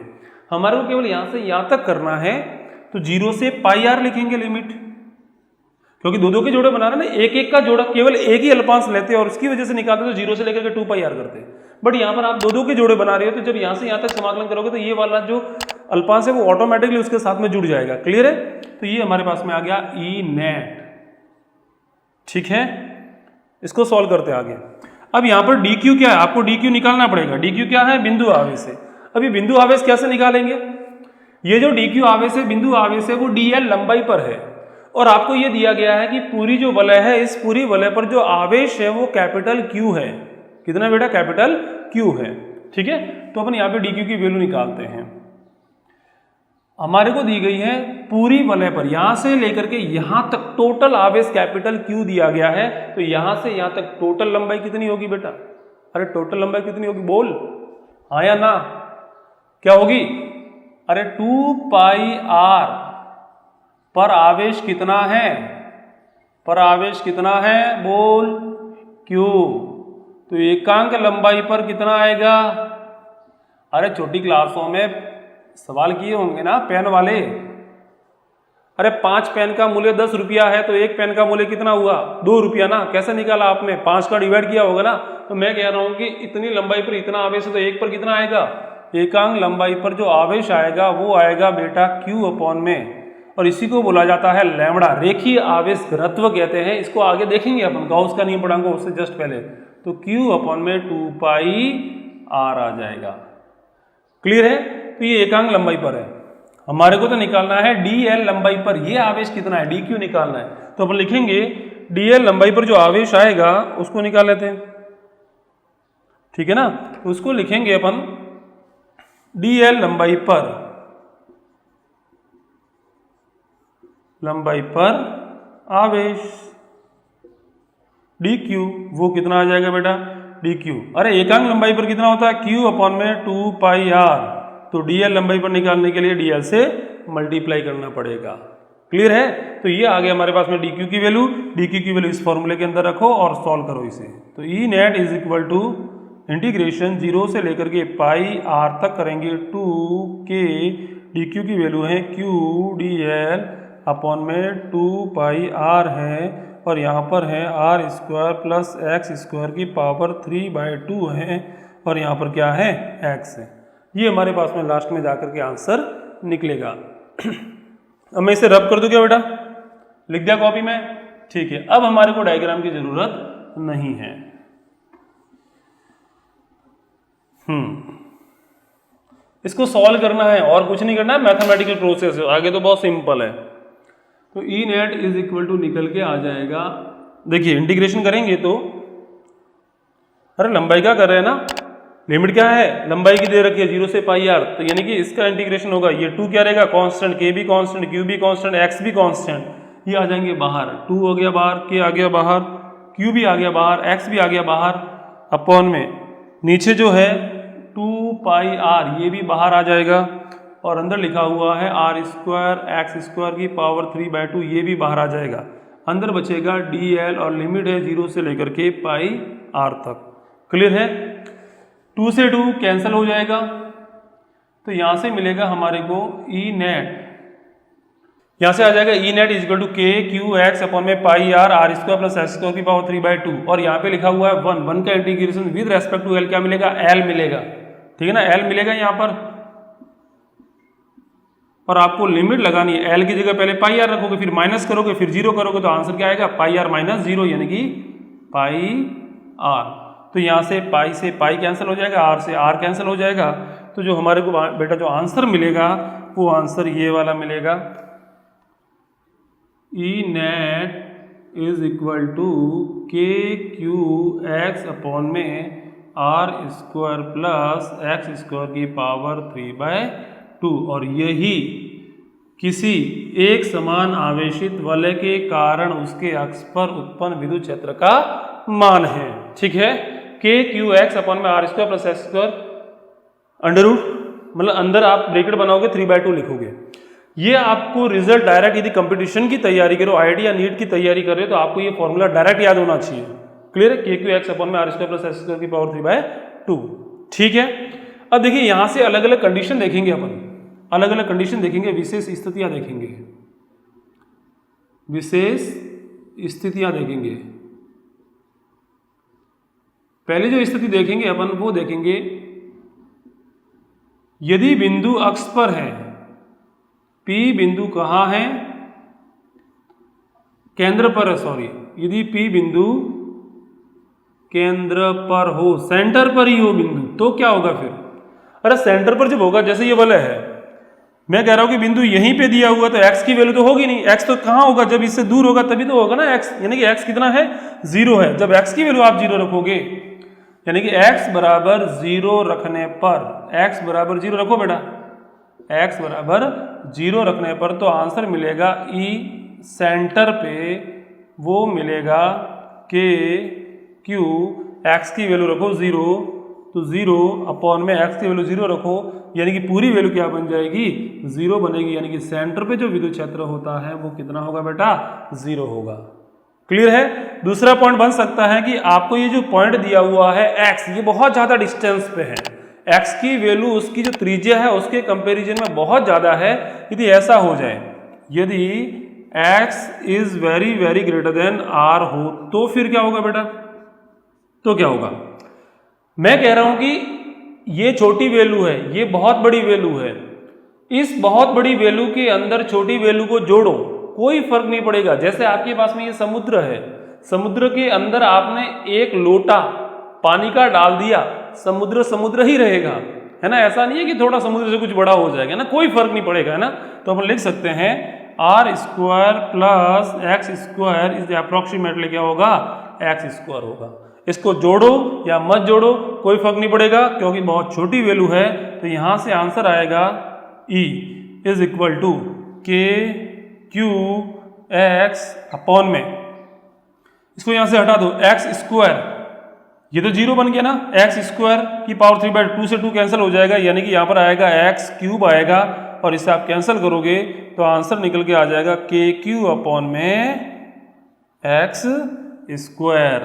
[SPEAKER 1] हमारे को केवल यहाँ से यहाँ तक करना है, तो जीरो से πr लिखेंगे लिमिट, क्योंकि दो दो के जोड़े बना रहे ना, एक एक का जोड़ा केवल एक ही अल्पांश लेते और उसकी वजह से निकालते तो जीरो से लेकर के 2πr करते। बट यहाँ पर आप दो दो के जोड़े बना रहे हो, तो जब यहाँ से यहाँ तक समाकलन करोगे तो ये वाला जो अल्पांश है वो ऑटोमेटिकली उसके साथ में जुड़ जाएगा। क्लियर है? तो ये हमारे पास में आ गया ई नेट, ठीक है। इसको सॉल्व करते हैं आगे। अब यहाँ पर डी क्यू क्या है? आपको डी क्यू निकालना पड़ेगा। डी क्यू क्या है? बिंदु आवेश है। अब ये बिंदु आवेश कैसे निकालेंगे? ये जो डी क्यू आवेश है, बिंदु आवेश है, वो डी एल लंबाई पर है, और आपको ये दिया गया है कि पूरी जो वलय है, इस पूरी वलय पर जो आवेश है वो कैपिटल क्यू है। कितना बेटा? कैपिटल क्यू है, ठीक है। तो अपन यहाँ पे डी क्यू की वैल्यू निकालते हैं। हमारे को दी गई है पूरी वलय पर, यहां से लेकर के यहां तक टोटल आवेश कैपिटल क्यू दिया गया है, तो यहां से यहां तक टोटल लंबाई कितनी होगी बेटा? अरे टोटल लंबाई कितनी होगी? बोल हाँ या ना, क्या होगी? अरे 2πr पर आवेश कितना है? पर आवेश कितना है? बोल क्यू। तो एकांक लंबाई पर कितना आएगा? अरे छोटी क्लासों में सवाल किए होंगे ना पेन वाले। अरे 5 पेन का मूल्य 10 रुपया है, तो एक पेन का मूल्य कितना हुआ? 2 रुपया ना। कैसे निकाला आपने? 5 का डिवाइड किया होगा ना। तो मैं कह रहा हूं कि इतनी लंबाई पर इतना आवेश है, तो एक पर कितना आएगा? एकांक लंबाई पर जो आवेश आएगा वो आएगा बेटा Q अपॉन में, और इसी को बोला जाता है लैम्बडा, रेखीय आवेश घनत्व कहते हैं। इसको आगे देखेंगे अपन, गाउस का नियम पढ़ाऊंगा उससे जस्ट पहले। तो Q अपॉन में 2πr आ जाएगा। क्लियर है? तो ये एकांक लंबाई पर है। हमारे को तो निकालना है dl लंबाई पर ये आवेश कितना है, dq निकालना है। तो अपन लिखेंगे dl लंबाई पर जो आवेश आएगा उसको निकाल लेते हैं, ठीक है ना। उसको लिखेंगे अपन dl लंबाई पर आवेश dq, वो कितना आ जाएगा बेटा? dq। अरे एकांक लंबाई पर कितना होता है? q अपॉन में 2πr। तो dl लंबाई पर निकालने के लिए dl से मल्टीप्लाई करना पड़ेगा। क्लियर है? तो ये आ गया हमारे पास में dq की वैल्यू। dq की वैल्यू इस फॉर्मूले के अंदर रखो और सॉल्व करो इसे। तो E net is equal to integration 0 से लेकर के πr तक करेंगे 2k, dq की वैल्यू है q dl अपॉन में 2πr है, और यहाँ पर है r square plus x square की पावर 3/2 है, और यहाँ पर क्या है? x है। ये हमारे पास में लास्ट में जाकर के आंसर निकलेगा। अब मैं इसे रब कर दूं क्या बेटा? लिख दिया कॉपी में, ठीक है। अब हमारे को डायग्राम की जरूरत नहीं है। इसको सॉल्व करना है और कुछ नहीं करना है, मैथमेटिकल प्रोसेस है, आगे तो बहुत सिंपल है। तो E net is equal to निकल के आ जाएगा। देखिए इंटीग्रेशन करेंगे तो, अरे लंबाई का कर रहे हैं ना, लिमिट क्या है? लंबाई की दे रखी है 0 से πr, तो यानी कि इसका इंटीग्रेशन होगा। ये 2 क्या रहेगा? कांस्टेंट, k भी कांस्टेंट, q भी कांस्टेंट, x भी कांस्टेंट, ये आ जाएंगे बाहर। 2 हो गया बाहर, k आ गया बाहर, q भी आ गया बाहर, x भी आ गया बाहर, अपॉन में नीचे जो है 2πr ये भी बाहर आ जाएगा, और अंदर लिखा हुआ है r स्क्वायर एक्स स्क्वायर की पावर 3/2 ये भी बाहर आ जाएगा। अंदर बचेगा dl और लिमिट है 0 से लेकर के πr तक। क्लियर है? 2 से 2 कैंसिल हो जाएगा, तो यहां से मिलेगा हमारे को ई नेट, यहां से आ जाएगा E net is equal to k q x upon में πr r square plus x square की पावर 3/2, और यहाँ पे लिखा हुआ है 1 का integration with respect to l क्या मिलेगा? l मिलेगा, ठीक है ना, l मिलेगा यहाँ पर। और आपको लिमिट लगानी है। एल की जगह पहले पाई आर रखोगे, फिर माइनस करोगे, फिर जीरो करोगे, तो आंसर क्या आएगा? पाई आर माइनस जीरो, यानी कि पाई आर। तो यहाँ से पाई कैंसिल हो जाएगा, आर से आर कैंसिल हो जाएगा। तो जो हमारे को बेटा जो आंसर मिलेगा वो आंसर ये वाला मिलेगा, E net is equal to k q x upon में are square plus x square की पावर 3/2। और यही किसी एक समान आवेशित वलय के कारण उसके अक्ष पर उत्पन्न विद्युत क्षेत्र का मान है। ठीक है, के क्यू एक्स अपॉन में are square plus x square under root, मतलब अंदर आप ब्रैकेट बनाओगे 3/2 लिखोगे। ये आपको रिजल्ट डायरेक्ट, यदि कंपटीशन की तैयारी करो, आईआईटी या नीट की तैयारी कर रहे हो, तो आपको ये फॉर्मूला डायरेक्ट याद होना चाहिए। क्लियर है? के क्यू एक्स अपॉन में are square plus x square की पावर 3/2। ठीक है, अब देखिए यहां से अलग अलग कंडीशन देखेंगे अपन, अलग अलग कंडीशन देखेंगे, विशेष स्थितियां देखेंगे, विशेष स्थितियां देखेंगे। पहले जो स्थिति देखेंगे अपन वो देखेंगे, यदि बिंदु अक्ष पर है, P बिंदु कहाँ है? केंद्र पर है, सॉरी, यदि P बिंदु केंद्र पर हो, सेंटर पर ही हो बिंदु, तो क्या होगा फिर? अरे सेंटर पर जब होगा, जैसे ये वलय है, मैं कह रहा हूं कि बिंदु यहीं पे दिया हुआ, तो x की वैल्यू तो होगी नहीं, x तो कहाँ होगा? जब इससे दूर होगा तभी तो होगा ना x, यानी कि x कितना है? 0 है। जब x की वैल्यू आप 0 रखोगे, यानी कि x बराबर 0 रखने पर, x बराबर 0 रखो बेटा, x बराबर 0 रखने पर तो आंसर मिलेगा E सेंटर पे वो मिलेगा के क्यू, x की वैल्यू रखो 0, तो 0 अपॉन में x की वैल्यू 0 रखो, यानी कि पूरी वैल्यू क्या बन जाएगी? 0 बनेगी, यानी कि सेंटर पे जो विद्युत क्षेत्र होता है वो कितना होगा बेटा? 0 होगा। क्लियर है? दूसरा पॉइंट बन सकता है कि आपको ये जो पॉइंट दिया हुआ है x, ये बहुत ज्यादा डिस्टेंस पे है, x की वैल्यू उसकी जो त्रिज्या है उसके कंपैरिजन में बहुत ज्यादा है। यदि ऐसा हो जाए, यदि x is very very greater than r हो, तो फिर क्या होगा बेटा? तो क्या होगा? मैं कह रहा हूं कि ये छोटी वैल्यू है, ये बहुत बड़ी वैल्यू है, इस बहुत बड़ी वैल्यू के अंदर छोटी वैल्यू को जोड़ो, कोई फर्क नहीं पड़ेगा। जैसे आपके पास में ये समुद्र है, समुद्र के अंदर आपने एक लोटा पानी का डाल दिया, समुद्र समुद्र ही रहेगा, है ना? ऐसा नहीं है कि थोड़ा समुद्र से कुछ बड़ा हो जाएगा ना, कोई फर्क नहीं पड़ेगा, है ना? तो अपन लिख सकते हैं r square plus x square is approximately क्या होगा? एक्स स्क्वायर होगा। इसको जोड़ो या मत जोड़ो कोई फर्क नहीं पड़ेगा, क्योंकि बहुत छोटी वैल्यू है। तो यहां से आंसर आएगा E is equal to k q x upon में, इसको यहां से हटा दो, एक्स स्क्वायर, ये तो 0 बन गया ना, एक्स स्क्वायर की पावर 3/2 से 2 कैंसिल हो जाएगा, यानी कि यहां पर आएगा एक्स क्यूब आएगा, और इसे आप कैंसिल करोगे तो आंसर निकल के आ जाएगा के क्यू अपॉन में एक्स स्क्वायर।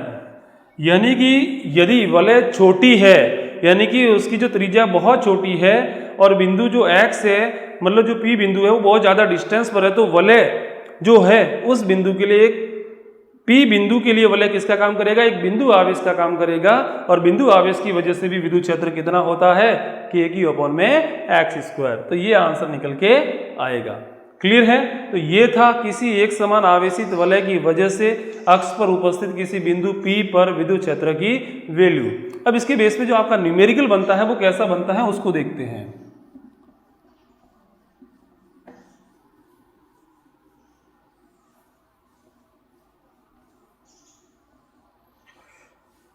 [SPEAKER 1] यानी कि यदि वलय छोटी है, यानी कि उसकी जो त्रिज्या बहुत छोटी है और बिंदु जो x है, मतलब जो P बिंदु है वो बहुत ज्यादा डिस्टेंस पर है, तो वलय जो है उस बिंदु के लिए, एक P बिंदु के लिए वलय किसका काम करेगा? एक बिंदु आवेश का काम करेगा, और बिंदु आवेश की वजह से भी विद्युत क्षेत्र कितना होता है? के क्यू अपॉन में एक्स स्क्वायर। तो ये आंसर निकल के आएगा। क्लियर है? तो ये था किसी एक समान आवेशित वलय की वजह से अक्ष पर उपस्थित किसी बिंदु P पर विद्युत क्षेत्र की वैल्यू। अब इसके बेस पे जो आपका न्यूमेरिकल बनता है वो कैसा बनता है उसको देखते हैं।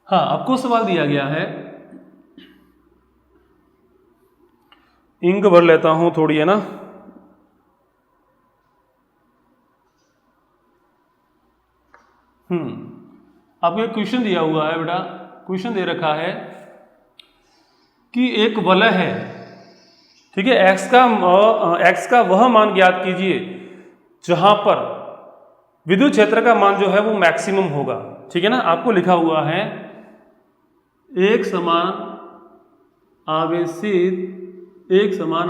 [SPEAKER 1] हाँ, आपको सवाल दिया गया है, इंक भर लेता हूं थोड़ी, है ना? आपको एक क्वेश्चन दिया हुआ है बेटा, क्वेश्चन दे रखा है कि एक वलय है, ठीक है, एक्स का वह मान ज्ञात कीजिए जहां पर विद्युत क्षेत्र का मान जो है वो मैक्सिमम होगा। ठीक है ना? आपको लिखा हुआ है एक समान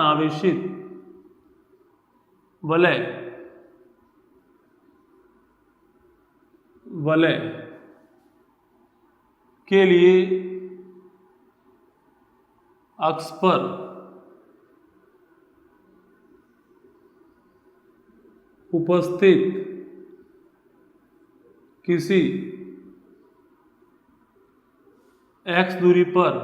[SPEAKER 1] आवेशित वलय के लिए अक्ष पर उपस्थित किसी x दूरी पर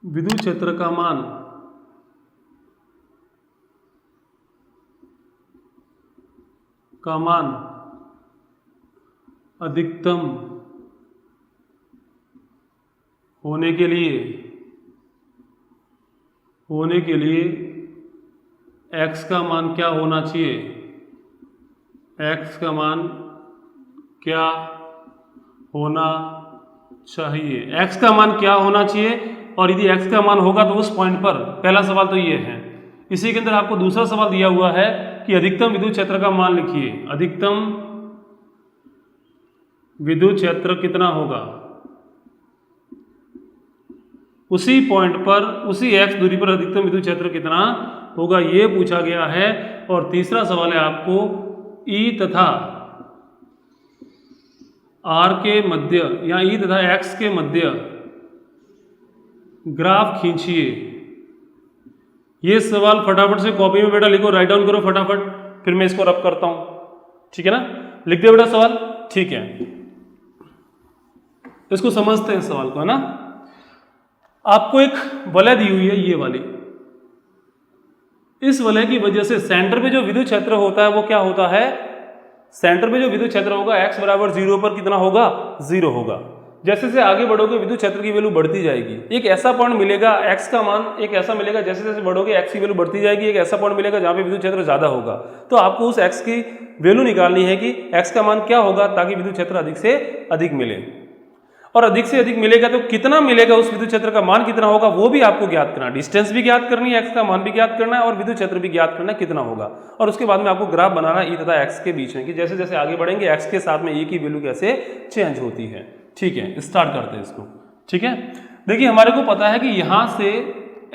[SPEAKER 1] विद्युत क्षेत्र का मान अधिकतम होने के लिए x का मान क्या होना चाहिए, x का मान क्या होना चाहिए, x का मान क्या होना चाहिए। और यदि x का मान होगा तो उस पॉइंट पर, पहला सवाल तो ये है। इसी के अंदर आपको दूसरा सवाल दिया हुआ है कि अधिकतम विद्युत क्षेत्र का मान लिखिए। अधिकतम विद्युत क्षेत्र कितना होगा, उसी पॉइंट पर, उसी x दूरी पर अधिकतम विद्युत क्षेत्र कितना होगा, ये पूछा गया है। और तीसरा सवाल है आपको E तथा R के मध्य या E तथा X के मध्य ग्राफ खींचिए। ये सवाल फटाफट से कॉपी में बेटा लिखो, राइट डाउन करो फटाफट, फिर मैं इसको रब करता हूं। ठीक है ना, लिख दे बेटा सवाल। ठीक है, इसको समझते हैं सवाल को, है ना। आपको एक वलय दी हुई है, ये वाली। इस वलय की वजह से सेंटर पे जो विद्युत क्षेत्र होता है वो क्या होता है, सेंटर पे जो विद्युत क्षेत्र होगा x बराबर 0 पर कितना होगा, 0 होगा। जैसे जैसे आगे बढ़ोगे विद्युत क्षेत्र की वैल्यू बढ़ती जाएगी। एक ऐसा पॉइंट मिलेगा x का मान एक ऐसा मिलेगा, जैसे जैसे बढ़ोगे x की वैल्यू बढ़ती जाएगी। एक ऐसा पॉइंट मिलेगा जहां पे विद्युत क्षेत्र ज्यादा होगा। तो आपको उस x की वैल्यू निकालनी है कि x का मान क्या होगा ताकि विद्युत क्षेत्र अधिक से अधिक मिले। और अधिक से अधिक मिलेगा तो कितना मिलेगा, उस विद्युत क्षेत्र का मान कितना होगा वो भी आपको ज्ञात करना है। डिस्टेंस भी ज्ञात करनी है, x का मान भी ज्ञात करना है और विद्युत क्षेत्र भी ज्ञात करना है कितना होगा। और उसके बाद में आपको ग्राफ बनाना है E तथा x के बीच में कि जैसे जैसे आगे बढ़ेंगे x के साथ में E की वैल्यू कैसे चेंज होती है। ठीक है, स्टार्ट करते हैं इसको। ठीक है, देखिए हमारे को पता है कि यहाँ से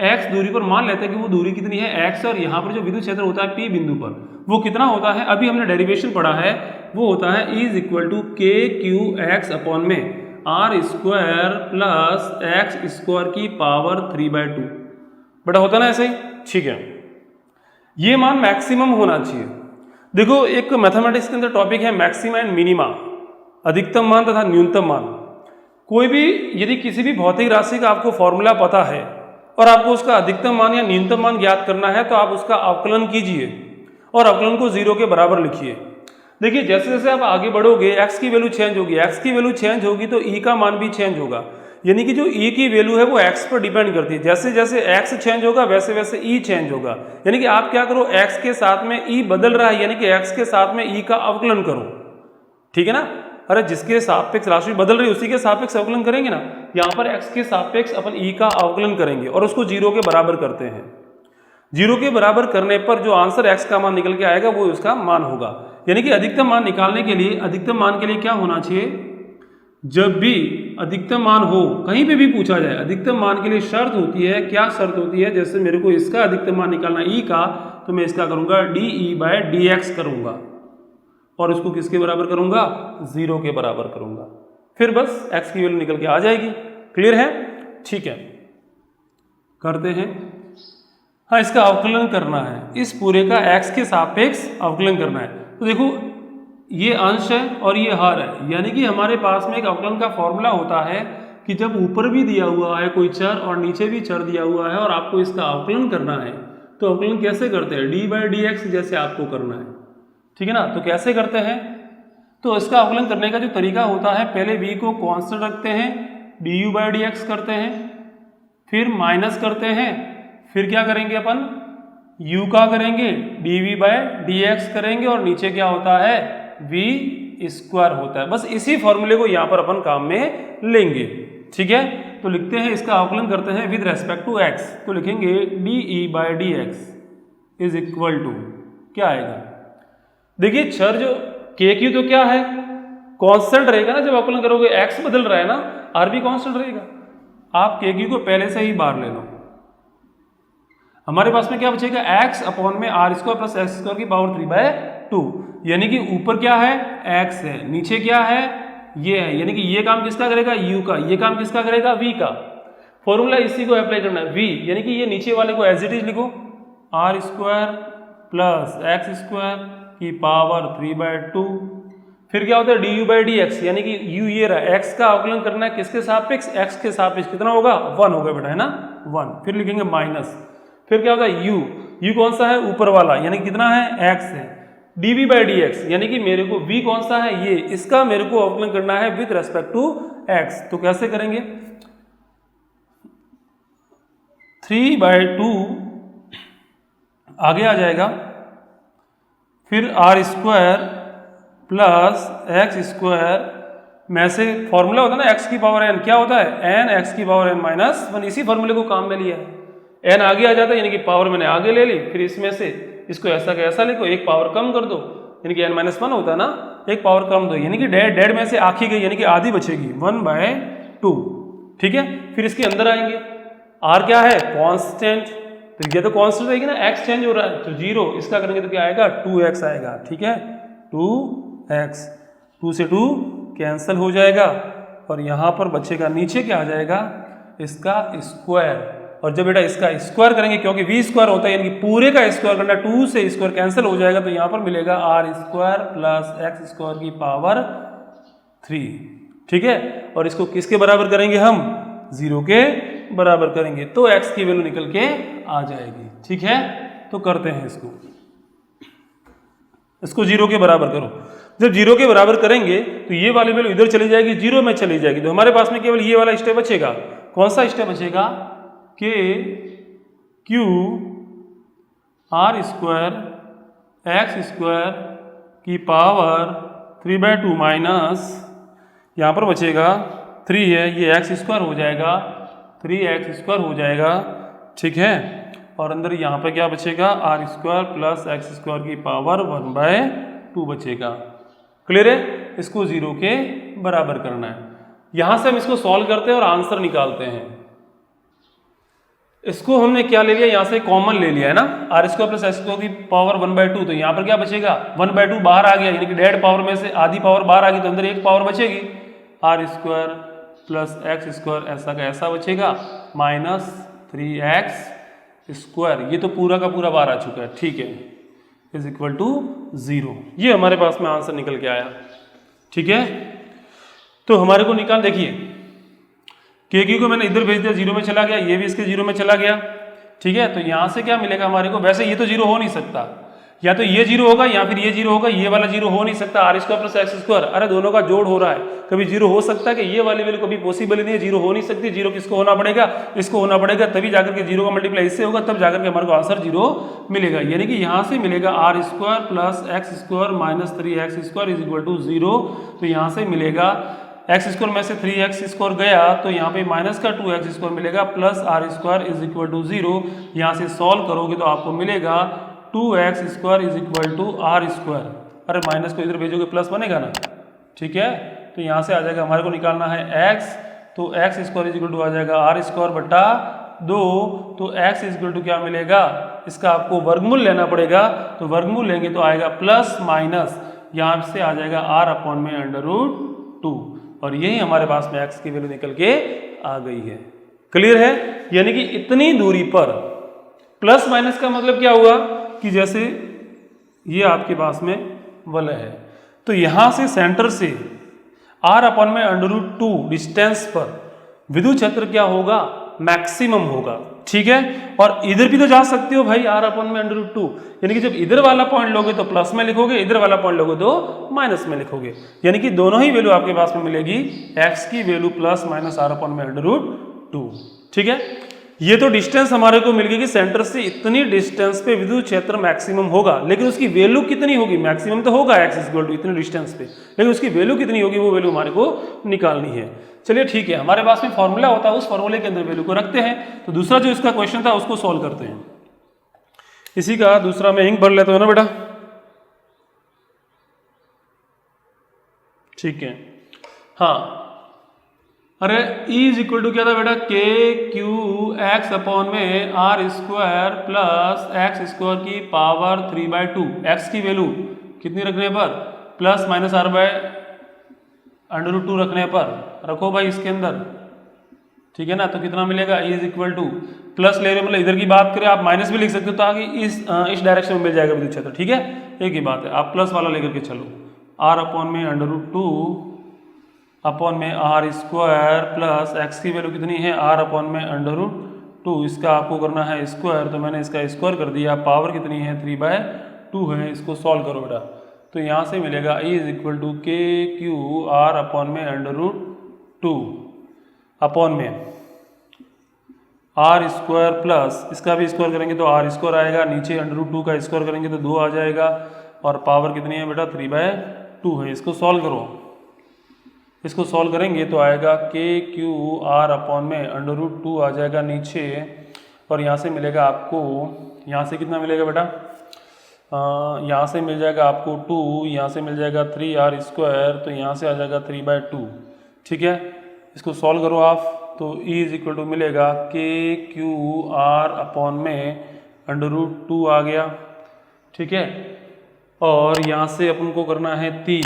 [SPEAKER 1] x दूरी पर मान लेते हैं कि वो दूरी कितनी है x, और यहाँ पर जो विद्युत क्षेत्र होता है P बिंदु पर वो कितना होता है, अभी हमने डेरिवेशन पढ़ा है, वो होता है E = KQX अपॉन में R² प्लस x² की पावर 3/2 बेटा, होता ना ऐसे ही। ठीक है, ये मान मैक्सिमम होना चाहिए। देखो एक मैथमेटिक्स के अंदर टॉपिक है मैक्सिमा एंड मिनिमा, अधिकतम मान तथा न्यूनतम मान। कोई भी यदि किसी भी भौतिक राशि का आपको फॉर्मूला पता है और आपको उसका अधिकतम मान या न्यूनतम मान ज्ञात करना है तो आप उसका अवकलन कीजिए और अवकलन को 0 के बराबर लिखिए। देखिए जैसे जैसे आप आगे बढ़ोगे x की वैल्यू चेंज होगी, x की वैल्यू चेंज होगी तो E का मान भी चेंज होगा। यानी कि जो E की वैल्यू है वो x पर डिपेंड करती है। जैसे जैसे x चेंज होगा वैसे वैसे E चेंज होगा। यानी कि आप क्या करो, x के साथ में E बदल रहा है, यानी कि x के साथ में E का अवकलन करो। ठीक है ना, अरे जिसके सापेक्ष राशि बदल रही है उसी के सापेक्ष अवकलन करेंगे ना। यहाँ पर x के सापेक्ष अपन E का अवकलन करेंगे और उसको 0 के बराबर करते हैं। 0 के बराबर करने पर जो आंसर x का मान निकल के आएगा वो उसका मान होगा। यानी कि अधिकतम मान निकालने के लिए, अधिकतम मान के लिए क्या होना चाहिए, जब भी अधिकतम मान हो, कहीं पे भी पूछा जाए, अधिकतम मान के लिए शर्त होती है। क्या शर्त होती है, जैसे मेरे को इसका अधिकतम मान निकालना E का, तो मैं इसका करूंगा dE/dx करूंगा और इसको किसके बराबर करूंगा, 0 के बराबर करूंगा। फिर बस x की वैल्यू निकल के आ जाएगी। क्लियर है, ठीक है, करते हैं। हाँ, इसका अवकलन करना है, इस पूरे का x के सापेक्ष अवकलन करना है। तो देखो ये अंश है और ये हर है, यानी कि हमारे पास में एक अवकलन का फॉर्मूला होता है कि जब ऊपर भी दिया हुआ है कोई चर और नीचे भी चर दिया हुआ है और आपको इसका अवकलन करना है, तो अवकलन कैसे करते हैं, d/dx जैसे आपको करना है। ठीक है ना, तो कैसे करते हैं, तो इसका अवकलन करने का जो तरीका होता है, पहले v को कांस्टेंट रखते हैं, du/dx करते हैं, फिर माइनस करते हैं, फिर क्या करेंगे अपन, u का करेंगे, dv/dx करेंगे और नीचे क्या होता है, v² होता है। बस इसी फॉर्मूले को यहाँ पर अपन काम में लेंगे। ठीक है, तो लिखते हैं, इसका अवकलन करते हैं विद रेस्पेक्ट टू x, तो लिखेंगे dE/dx इज इक्वल टू क्या आएगा, देखिए चर जो KQ तो क्या है, कांस्टेंट रहेगा ना। जब अवकलन करोगे x बदल रहा है ना, r भी कांस्टेंट रहेगा। आप KQ को पहले से ही बाहर ले लो, हमारे पास में क्या बचेगा, x अपॉन में r² प्लस x² की पावर 3/2। यानी कि ऊपर क्या है, x है, नीचे क्या है, ये है। यानी कि ये काम किसका करेगा, u का, ये काम किसका करेगा, v का। फॉर्मूला इसी को अप्लाई करना है, v, यानी कि ये नीचे वाले को एज इट इज लिखो r square plus x square की पावर 3/2। फिर क्या होता है d u by d x, यानी कि यू ये रहा, एक्स का अवकलन करना है किसके सापेक्ष, एक्स के सापेक्ष, कितना होगा 1 होगा बेटा, है ना 1। फिर लिखेंगे माइनस, फिर क्या होता है यू, यू कौन सा है ऊपर वाला, यानी कितना है एक्स है, dv बाई डी एक्स, यानी कि मेरे को v कौन सा है ये, इसका मेरे को अवकलन करना है विद रेस्पेक्ट टू x। तो कैसे करेंगे, 3/2 आगे आ जाएगा, फिर r square plus x square में से फॉर्मूला होता है ना x की पावर n, क्या होता है n x की पावर n माइनस 1, इसी फॉर्मूले को काम में लिया है। n आगे आ जाता है, यानी कि पावर मैंने आगे ले ली, फिर इसमें से इसको ऐसा का ऐसा लिखो, एक पावर कम कर दो, यानी कि n-1 होता है ना, एक पावर कम दो, यानी कि डेढ़ में से आखी गई, यानी कि आधी बचेगी 1/2। ठीक है, फिर इसके अंदर आएंगे, r क्या है कांस्टेंट, तो ये तो कांस्टेंट रहेगी ना, x चेंज हो रहा है तो 0, इसका करेंगे तो क्या आएगा 2x आएगा। ठीक है 2x, 2 से 2 कैंसिल हो जाएगा और यहाँ पर बचेगा नीचे क्या आ जाएगा इसका स्क्वायर, और जब बेटा इसका स्क्वायर करेंगे क्योंकि v स्क्वायर होता है, यानी कि पूरे का स्क्वायर करना, 2 से स्क्वायर कैंसिल हो जाएगा, तो यहाँ पर मिलेगा r square plus x square की पावर 3। ठीक है, और इसको किसके बराबर करेंगे हम, 0 के बराबर करेंगे, तो x की वैल्यू निकल के आ जाएगी। ठीक है, तो करते हैं इसको 0 के बराबर करो। जब 0 के बराबर करेंगे तो ये वाली वैल्यू इधर चली जाएगी, 0 में चली जाएगी, तो हमारे पास में केवल ये वाला स्टेप बचेगा। कौन सा स्टेप बचेगा, के Q R square x square की पावर 3/2 माइनस, यहाँ पर बचेगा 3 है, ये एक्स स्क्वायर हो जाएगा, 3x स्क्वायर हो जाएगा। ठीक है, और अंदर यहाँ पे क्या बचेगा, r square plus x square की पावर 1/2 बचेगा। क्लियर है, इसको 0 के बराबर करना है। यहाँ से हम इसको सॉल्व करते हैं और आंसर निकालते हैं। इसको हमने क्या ले लिया, यहाँ से कॉमन ले लिया है ना, r square plus x square की पावर 1/2, तो यहाँ पर क्या बचेगा 1/2 बाहर आ गया, यानी कि डेढ़ पावर में से आधी पावर बाहर आ गई, तो अंदर एक पावर बचेगी, r square plus x square ऐसा का ऐसा बचेगा माइनस 3x स्क्वायर, ये तो पूरा का पूरा बाहर आ चुका है। ठीक है, इज इक्वल टू 0, ये हमारे पास में आंसर निकल के आया। ठीक है, तो हमारे को निकाल, देखिए के क्यू को मैंने इधर भेज दिया, 0 में चला गया, ये भी इसके 0 में चला गया। ठीक है, तो यहाँ से क्या मिलेगा हमारे को, वैसे ये तो 0 हो नहीं सकता, या तो ये 0 होगा या फिर ये 0 होगा, ये वाला 0 हो नहीं सकता, r square plus x square, अरे दोनों का जोड़ हो रहा है, कभी 0 हो सकता है कि ये वाली वैल्यू कभी पॉसिबल ही नहीं है, 0 हो नहीं सकती। 0 किसको होना पड़ेगा, इसको होना पड़ेगा, तभी जाकर के 0 का मल्टीप्लाई इससे होगा, तब जाकर के हमारे को आंसर 0 मिलेगा। यानी कि यहाँ से मिलेगा r square plus x square minus 3x square is equal to 0, तो यहाँ से मिलेगा एक्स स्क्वायर में से 3x स्क्वायर गया, तो यहाँ पे माइनस का 2x स्क्वायर मिलेगा plus r square is equal to 0। यहाँ से सॉल्व करोगे तो आपको मिलेगा 2x square is equal to r square, अरे माइनस को इधर भेजोगे प्लस बनेगा ना। ठीक है, तो यहाँ से आ जाएगा, हमारे को निकालना है x, तो x square is equal to आ जाएगा आर स्क्वायर बटा 2, तो x इज इक्वल टू क्या मिलेगा, इसका आपको वर्गमूल लेना पड़ेगा, तो वर्गमूल लेंगे तो आएगा प्लस माइनस, यहाँ से आ जाएगा r अपॉन में √2, और यही हमारे पास में x की वैल्यू निकल के आ गई है। क्लियर है, यानी कि इतनी दूरी पर प्लस माइनस का मतलब क्या हुआ कि जैसे ये आपके पास में वलय है, तो यहां से सेंटर से r अपॉन में √2 डिस्टेंस पर विद्युत क्षेत्र क्या होगा, मैक्सिमम होगा। ठीक है, और इधर भी तो जा सकते हो भाई, r अपॉन में √2, यानी कि जब इधर वाला पॉइंट लोगे तो प्लस में लिखोगे, इधर वाला पॉइंट लोगे तो माइनस में लिखोगे, यानी कि दोनों ही वैल्यू आपके पास में मिलेगी, x की value plus minus r upon में √2। ठीक है, ये तो डिस्टेंस हमारे को मिल गई कि सेंटर से इतनी डिस्टेंस पे विद्युत क्षेत्र मैक्सिमम होगा, लेकिन उसकी वैल्यू कितनी होगी, मैक्सिमम तो होगा x इक्वल टू इतनी डिस्टेंस पे, लेकिन उसकी वैल्यू कितनी होगी वो वैल्यू हमारे को निकालनी है। चलिए ठीक है, हमारे पास में फॉर्मूला होता है, उस फॉर्मूले के अंदर वैल्यू को रखते हैं। तो दूसरा जो इसका क्वेश्चन था उसको सॉल्व करते हैं। इसी का दूसरा मैं इंक भर लेता हूं ना बेटा। ठीक है, हाँ, अरे E इज इक्वल टू क्या था बेटा, के क्यू एक्स अपॉन में are square plus x square की पावर 3/2, एक्स की वैल्यू कितनी रखने पर, प्लस माइनस r बाय √2 रखने पर, रखो भाई इसके अंदर ठीक है ना। तो कितना मिलेगा, E is equal two plus ले रहे मतलब इधर की बात करें आप माइनस भी लिख सकते हो, तो आगे इस डायरेक्शन में मिल जाएगा विद्युत क्षेत्र। ठीक है, एक ही बात है, आप प्लस वाला लेकर के चलो, आर अपॉन में √2 अपॉन में आर स्क्वायर प्लस एक्स की वैल्यू कितनी है, आर अपॉन में √2, इसका आपको करना है स्क्वायर, तो मैंने इसका स्क्वायर कर दिया, पावर कितनी है 3/2 है। इसको सॉल्व करो बेटा, तो यहाँ से मिलेगा E is equal to k Q R upon में √2 अपॉन में आर स्क्वायर प्लस इसका भी स्क्वायर करेंगे तो आर स्क्वायर आएगा, नीचे √2 का स्क्वायर करेंगे तो 2 आ जाएगा, और पावर कितनी है बेटा 3/2 है। इसको सॉल्व करो, इसको सॉल्व करेंगे तो आएगा के क्यू आर अपॉन में √2 आ जाएगा नीचे, और यहाँ से मिलेगा आपको, यहाँ से कितना मिलेगा बेटा, यहाँ से मिल जाएगा आपको 2, यहाँ से मिल जाएगा 3r स्क्वायर, तो यहाँ से आ जाएगा 3/2। ठीक है, इसको सॉल्व करो आप, तो E इज इक्वल टू मिलेगा के क्यू आर अपॉन में √2 आ गया। ठीक है, और यहाँ से अपन को करना है 3,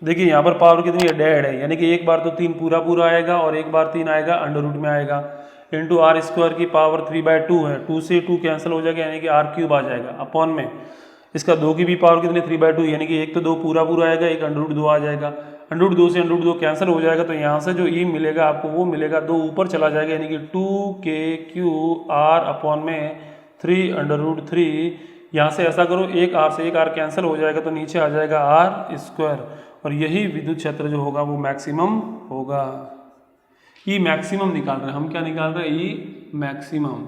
[SPEAKER 1] देखिए यहाँ पर पावर कितनी है, डेढ़ है, यानी कि एक बार तो 3 पूरा पूरा आएगा और एक बार 3 आएगा √ में आएगा, इंटू आर स्क्वायर की पावर 3/2 है, 2 से 2 कैंसिल हो जाएगा, यानी कि r³ आ जाएगा, अपॉन में इसका 2 की भी पावर कितनी 3/2, यानी कि एक तो 2 पूरा पूरा आएगा, एक √2 आ जाएगा, √2 से √2 कैंसिल हो जाएगा, तो यहाँ से जो ई मिलेगा आपको वो मिलेगा 2 ऊपर चला जाएगा, यानी कि 2kqr अपॉन में 3√3। यहाँ से ऐसा करो, एक आर से एक आर कैंसिल हो जाएगा, तो नीचे आ जाएगा r², और यही विद्युत क्षेत्र जो होगा वो मैक्सिमम होगा। ई मैक्सिमम निकाल रहे हैं हम, क्या निकाल रहे हैं, ई मैक्सिमम।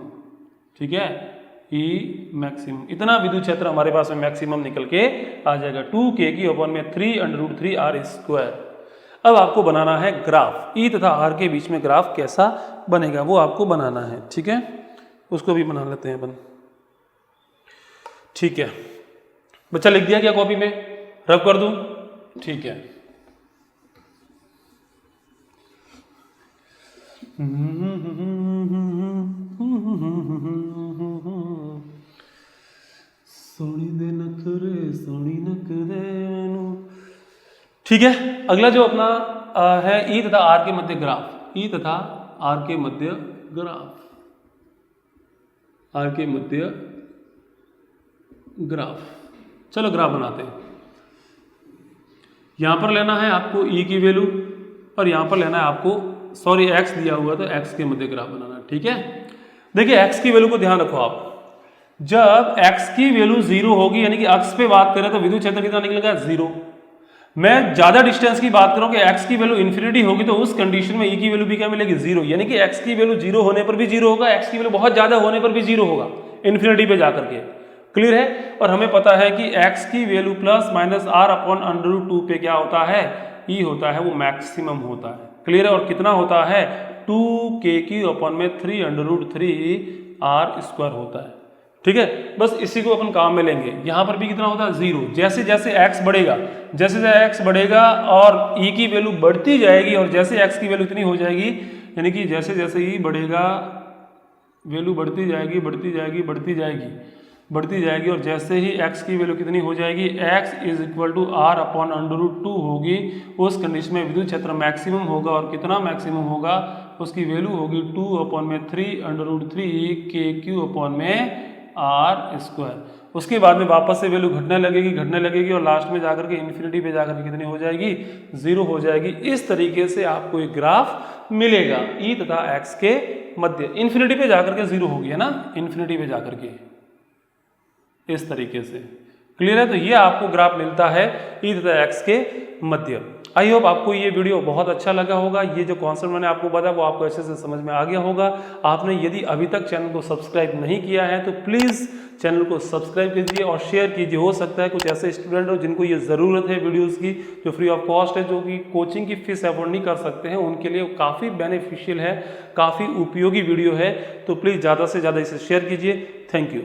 [SPEAKER 1] ठीक है, ई मैक्सिमम, इतना विद्युत क्षेत्र हमारे पास में मैक्सिमम निकल के आ जाएगा, 2k की अपॉन में 3√3r²। अब आपको बनाना है ग्राफ, ई तथा आर के बीच में ग्राफ कैसा बनेगा वो आपको बनाना है। ठीक है, उसको भी बना लेते हैं अपन। ठीक है बच्चा, लिख दिया क्या कॉपी में, रब कर दूं? ठीक है, ठीक है, अगला जो अपना है ई तथा आर के मध्य ग्राफ, ई तथा आर के मध्य ग्राफ, आर के मध्य ग्राफ। चलो ग्राफ बनाते हैं। यहां पर लेना है आपको ई की वैल्यू, और यहां पर लेना है आपको, सॉरी एक्स दिया हुआ तो एक्स के मध्य ग्राफ बनाना है। ठीक है, देखिए एक्स की वैल्यू को ध्यान रखो आप, जब एक्स की वैल्यू 0 होगी, यानी कि अक्ष पे बात करें तो विद्युत क्षेत्र कितना निकलेगा 0। मैं ज्यादा डिस्टेंस की बात करूं कि एक्स की वैल्यू इन्फिनिटी होगी, तो उस कंडीशन में ई की वैल्यू भी क्या मिलेगी 0, यानी कि एक्स की वैल्यू 0 होने पर भी 0 होगा, एक्स की वैल्यू बहुत ज्यादा होने पर भी 0 होगा, इन्फिनिटी पे जाकर के। क्लियर है, और हमें पता है कि एक्स की value plus minus r upon √2 पे क्या होता है, ई होता है, वो मैक्सिमम होता है। क्लियर है, और कितना होता है 2k अपॉन में 3√3r² होता है। ठीक है, बस इसी को अपन काम में लेंगे। यहां पर भी कितना होता है 0, जैसे जैसे x बढ़ेगा, जैसे जैसे x बढ़ेगा और e की वैल्यू बढ़ती जाएगी, और जैसे x की वैल्यू इतनी हो जाएगी, यानी कि जैसे जैसे e बढ़ेगा वैल्यू बढ़ती जाएगी बढ़ती जाएगी बढ़ती जाएगी बढ़ती जाएगी, और जैसे ही x की वैल्यू कितनी हो जाएगी, x is equal to r upon √2 होगी, उस कंडीशन में विद्युत क्षेत्र मैक्सिमम होगा, और कितना मैक्सिमम होगा, उसकी वैल्यू होगी 2 अपॉन में 3√3kq अपॉन में r²। उसके बाद में वापस से वैल्यू घटने लगेगी, और लास्ट में जाकर के इन्फिनिटी पे जाकर के कितनी हो जाएगी 0 हो जाएगी। इस तरीके से आपको एक ग्राफ मिलेगा ई तथा एक्स के मध्य, इन्फिनिटी पे जाकर के 0 होगी, है ना, इन्फिनिटी पे जाकर के इस तरीके से। क्लियर है, तो ये आपको ग्राफ मिलता है ई तथा एक्स के मध्य। आई होप आपको ये वीडियो बहुत अच्छा लगा होगा, ये जो कॉन्सेप्ट मैंने आपको बताया वो आपको अच्छे से समझ में आ गया होगा। आपने यदि अभी तक चैनल को सब्सक्राइब नहीं किया है तो प्लीज़ चैनल को सब्सक्राइब कीजिए और शेयर कीजिए। हो सकता है कुछ ऐसे स्टूडेंट हो जिनको ये ज़रूरत है वीडियोज़ की, जो फ्री ऑफ कॉस्ट है, जो कि कोचिंग की फीस अफोर्ड नहीं कर सकते हैं, उनके लिए काफ़ी बेनिफिशियल है, काफ़ी उपयोगी वीडियो है। तो प्लीज़ ज़्यादा से ज़्यादा इसे शेयर कीजिए। Thank you.